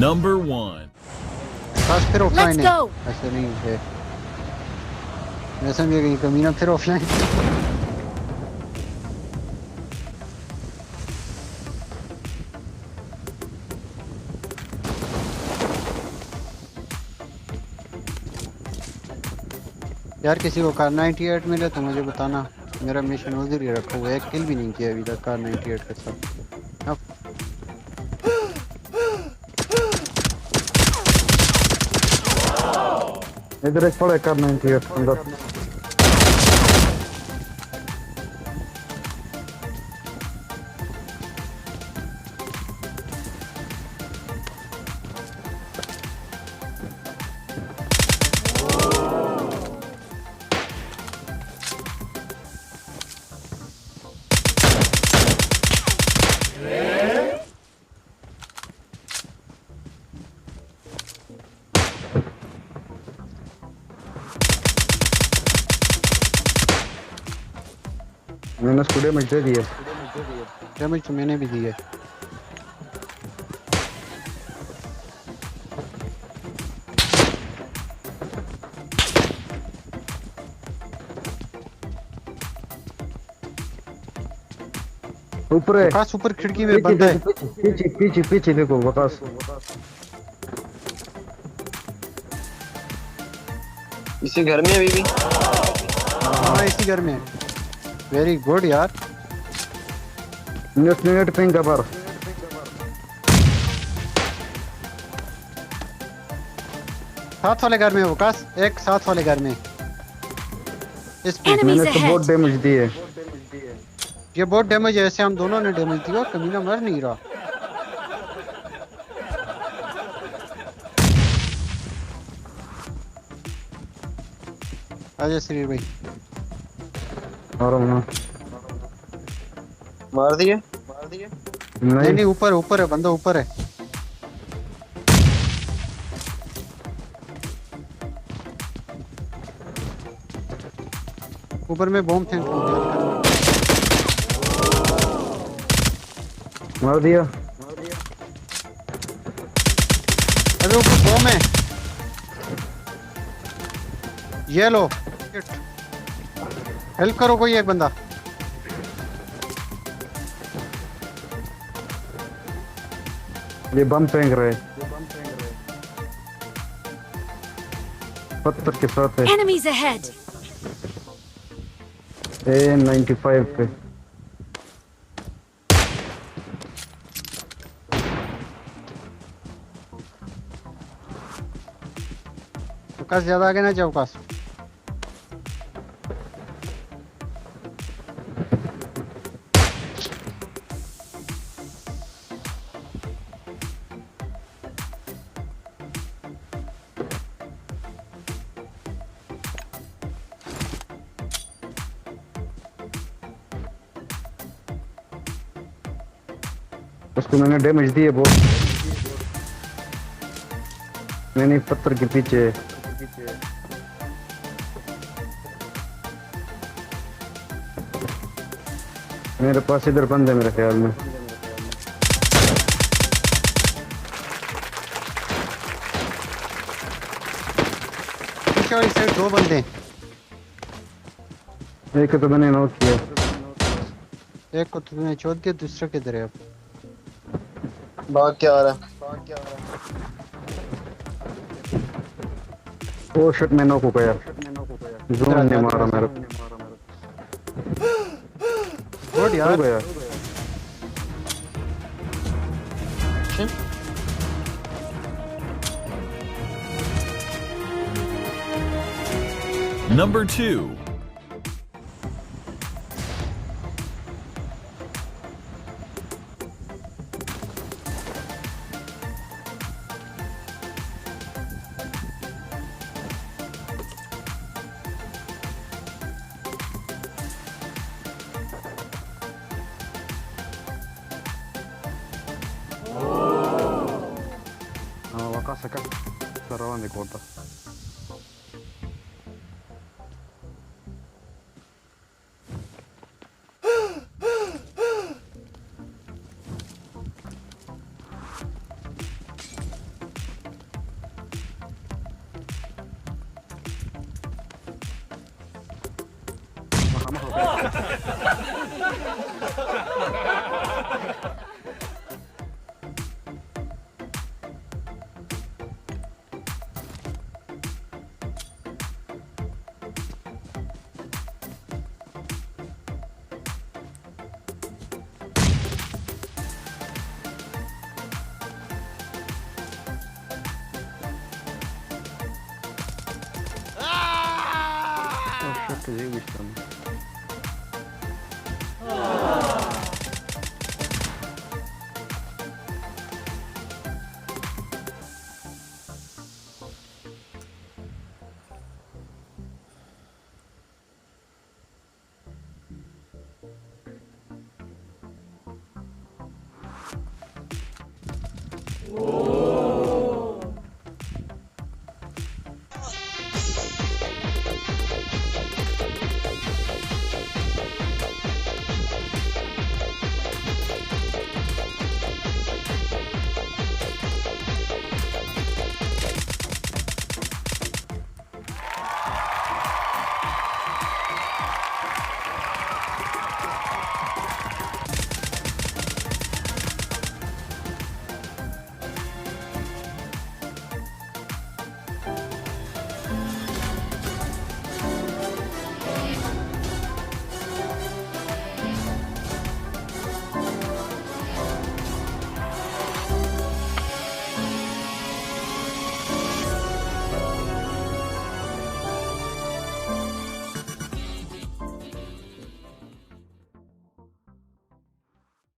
Number 1. बस फिर offline Let's है। go. ऐसे नहीं है, मैं समझ गई कमीना फिर ऑफलाइन। यार किसी को कार 98 मिले तो मुझे बताना, मेरा मिशन उधर ही रखा हुआ है, एक किल भी नहीं किया अभी तक कार 98 के साथ। अब इधर एक पड़ा कर 98 अंदर। मैंने उसको डैमेज दे दिया। डैमेज तो मैंने भी दिया। ऊपर है, वकास ऊपर खिड़की में बंद है। पीछे पीछे पीछे देखो वकास। इसी घर में अभी भी। हाँ इसी घर में। वेरी गुड यार। नेट पिंग पर साथ वाले घर में वकास, एक साथ वाले घर में इस पे। Enemies मैंने तो ahead. बहुत डैमेज दिए। ये बहुत डैमेज है, ऐसे हम दोनों ने डैमेज दिया, कमीना मर नहीं रहा। आजा शरीर भाई। और मार दिए। नहीं नहीं नहीं, ऊपर ऊपर है बंदा, ऊपर है। ऊपर में बॉम्ब फेंक दूंगा। मार दिया। अरे ऊपर बॉम्ब है, ये लो। हेल्प करो कोई एक बंदा। ये बम फेंक रहे, पत्थर के साथ है। Enemies ahead. A95 पे। वकास ज्यादा आगे ना जाओ वकास। उसको मैंने डैमेज दिए बहुत। मैंने पत्थर के पीछे। मेरे पास इधर बंद है मेरे ख्याल में। पीछे वाली साइड दो बंदे हैं। एक तो मैंने नॉक किया। एक को तुमने चोट दिया, दूसरा किधर है अब? भाग क्या आ रहा है। ओ शिट, मैं नॉक हो गया। जोन ने मारा मेरे को। गुड हो यार। गया। Number 2. Wakasa ka sekarang di kota. Kızı güçlü. Oh.